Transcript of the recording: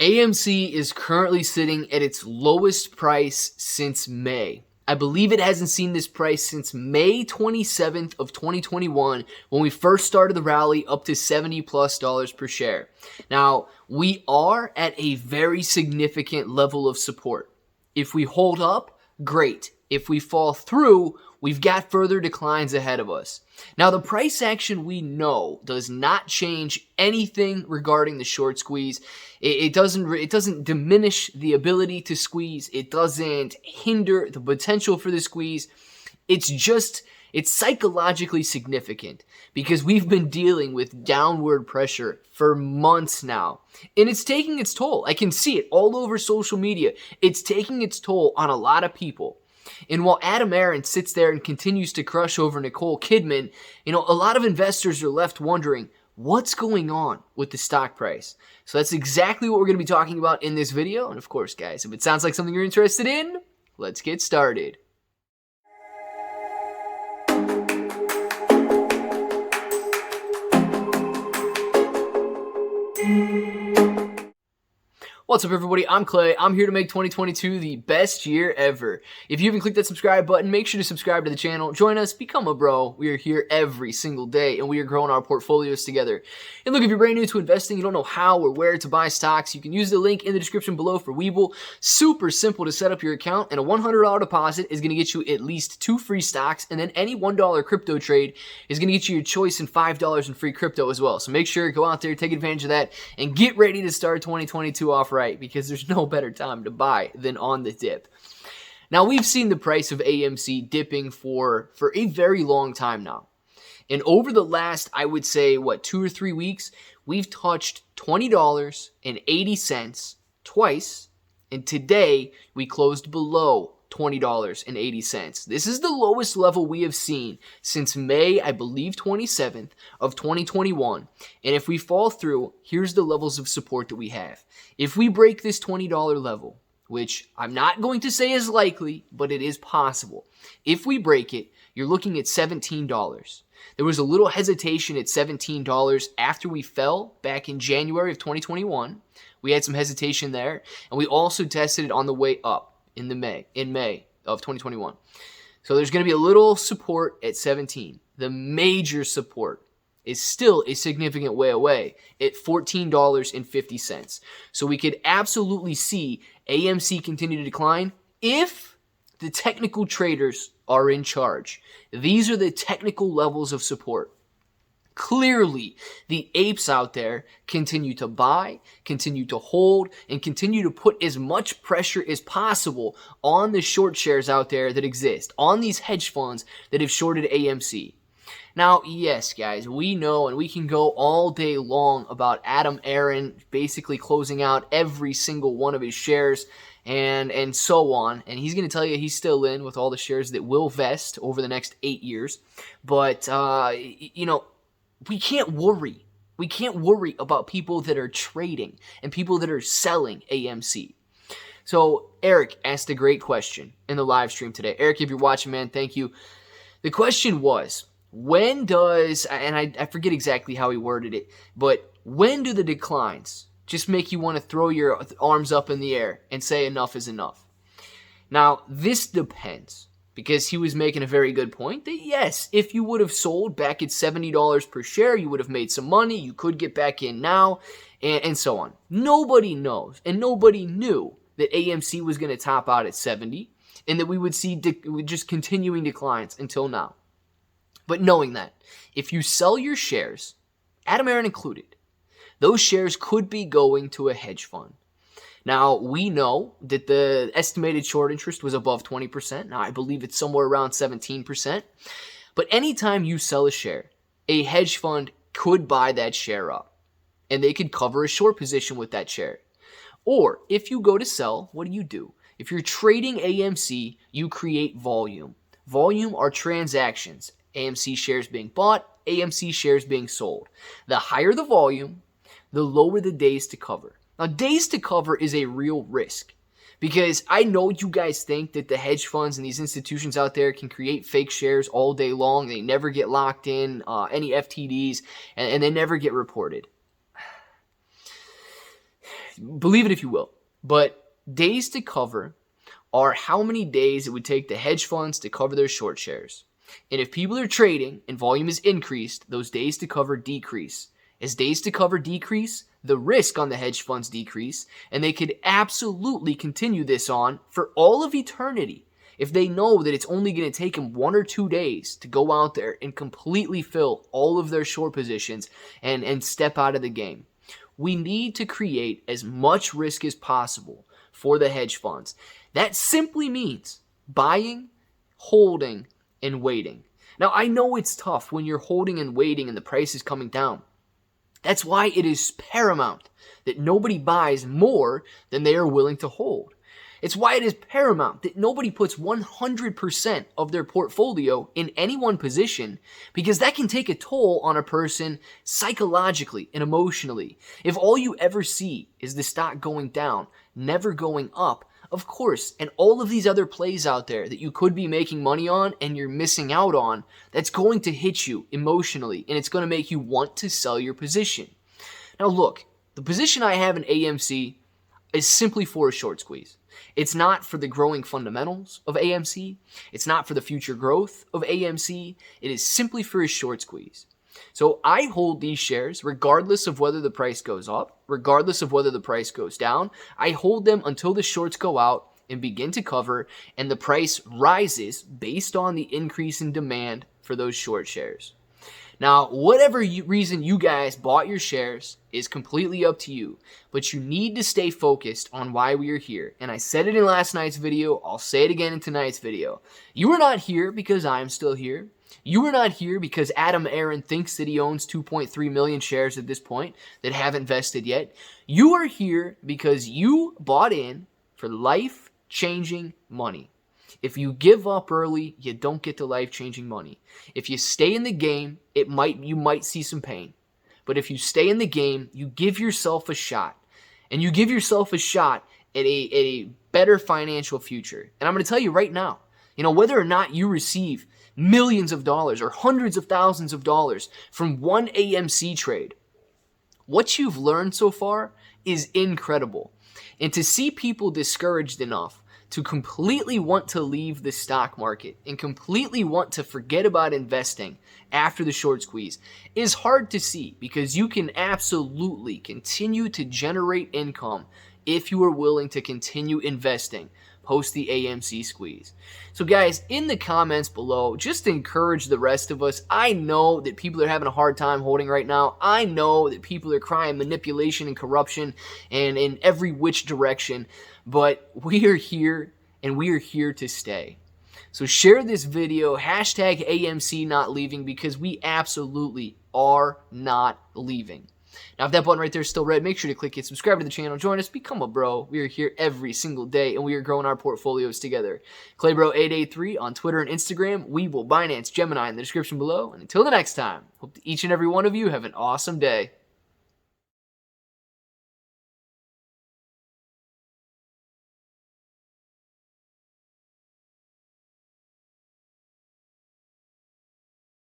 AMC is currently sitting at its lowest price since May. I believe it hasn't seen this price since May 27th of 2021 when we first started the rally up to $70+ per share. Now, we are at a very significant level of support. If we hold up, great. If we fall through, we've got further declines ahead of us. Now, the price action we know does not change anything regarding the short squeeze. It doesn't diminish the ability to squeeze. It doesn't hinder the potential for the squeeze. It's psychologically significant because we've been dealing with downward pressure for months now. And it's taking its toll. I can see it all over social media. It's taking its toll on a lot of people. And while Adam Aron sits there and continues to crush over Nicole Kidman, a lot of investors are left wondering, what's going on with the stock price? So that's exactly what we're going to be talking about in this video. And of course, guys, if it sounds like something you're interested in, let's get started. What's up, everybody? I'm Clay. I'm here to make 2022 the best year ever. If you haven't clicked that subscribe button, make sure to subscribe to the channel. Join us. Become a bro. We are here every single day, and we are growing our portfolios together. And look, if you're brand new to investing, you don't know how or where to buy stocks, you can use the link in the description below for Webull. Super simple to set up your account, and a $100 deposit is going to get you at least 2 free stocks, and then any $1 crypto trade is going to get you your choice in $5 in free crypto as well. So make sure to go out there, take advantage of that, and get ready to start 2022 off right, because there's no better time to buy than on the dip. Now, we've seen the price of AMC dipping for a very long time now. And over the last, I would say, 2 or 3 weeks, we've touched $20.80 twice, and today we closed below $20.80. This is the lowest level we have seen since May, I believe, 27th of 2021. And if we fall through, here's the levels of support that we have. If we break this $20 level, which I'm not going to say is likely, but it is possible. If we break it, you're looking at $17. There was a little hesitation at $17 after we fell back in January of 2021. We had some hesitation there, and we also tested it on the way up in May of 2021. So there's going to be a little support at 17. The major support is still a significant way away at $14.50. So we could absolutely see AMC continue to decline if the technical traders are in charge. These are the technical levels of support. Clearly, the apes out there continue to buy, continue to hold, and continue to put as much pressure as possible on the short shares out there that exist, on these hedge funds that have shorted AMC. Now, yes, guys, we know and we can go all day long about Adam Aron basically closing out every single one of his shares and so on. And he's going to tell you he's still in with all the shares that will vest over the next 8 years. But, we can't worry. We can't worry about people that are trading and people that are selling AMC. So Eric asked a great question in the live stream today. Eric, if you're watching, man, thank you. The question was, when does, and I forget exactly how he worded it, but when do the declines just make you want to throw your arms up in the air and say enough is enough? Now, this depends. Because he was making a very good point that yes, if you would have sold back at $70 per share, you would have made some money, you could get back in now, and so on. Nobody knows, and nobody knew that AMC was going to top out at 70, and that we would see just continuing declines until now. But knowing that, if you sell your shares, Adam Aron included, those shares could be going to a hedge fund. Now, we know that the estimated short interest was above 20%. Now, I believe it's somewhere around 17%. But anytime you sell a share, a hedge fund could buy that share up, and they could cover a short position with that share. Or, if you go to sell, what do? If you're trading AMC, you create volume. Volume are transactions. AMC shares being bought, AMC shares being sold. The higher the volume, the lower the days to cover. Now, days to cover is a real risk because I know you guys think that the hedge funds and these institutions out there can create fake shares all day long. They never get locked in, any FTDs, and they never get reported. Believe it if you will. But days to cover are how many days it would take the hedge funds to cover their short shares. And if people are trading and volume is increased, those days to cover decrease. As days to cover decrease, the risk on the hedge funds decrease, and they could absolutely continue this on for all of eternity if they know that it's only going to take them 1 or 2 days to go out there and completely fill all of their short positions and step out of the game. We need to create as much risk as possible for the hedge funds. That simply means buying, holding, and waiting. Now, I know it's tough when you're holding and waiting and the price is coming down. That's why it is paramount that nobody buys more than they are willing to hold. It's why it is paramount that nobody puts 100% of their portfolio in any one position, because that can take a toll on a person psychologically and emotionally. If all you ever see is the stock going down, never going up, of course, and all of these other plays out there that you could be making money on and you're missing out on, that's going to hit you emotionally, and it's going to make you want to sell your position. Now look, the position I have in AMC is simply for a short squeeze. It's not for the growing fundamentals of AMC. It's not for the future growth of AMC. It is simply for a short squeeze. So I hold these shares regardless of whether the price goes up, regardless of whether the price goes down. I hold them until the shorts go out and begin to cover, and the price rises based on the increase in demand for those short shares. Now, whatever reason you guys bought your shares is completely up to you, but you need to stay focused on why we are here. And I said it in last night's video, I'll say it again in tonight's video. You are not here because I'm still here. You are not here because Adam Aaron thinks that he owns 2.3 million shares at this point that haven't vested yet. You are here because you bought in for life-changing money. If you give up early, you don't get the life-changing money. If you stay in the game, you might see some pain. But if you stay in the game, you give yourself a shot. And you give yourself a shot at a better financial future. And I'm going to tell you right now, whether or not you receive millions of dollars or hundreds of thousands of dollars from one AMC trade, what you've learned so far is incredible. And to see people discouraged enough to completely want to leave the stock market and completely want to forget about investing after the short squeeze is hard to see, because you can absolutely continue to generate income if you are willing to continue investing post the AMC squeeze. So guys, in the comments below, just encourage the rest of us. I know that people are having a hard time holding right now. I know that people are crying manipulation and corruption and in every which direction, but we are here and we are here to stay. So share this video, hashtag AMC not leaving, because we absolutely are not leaving. Now, if that button right there is still red, make sure to click it, subscribe to the channel, join us, become a bro. We are here every single day, and we are growing our portfolios together. ClayBro883 on Twitter and Instagram. Webull, Binance, Gemini in the description below. And until the next time, hope that each and every one of you have an awesome day.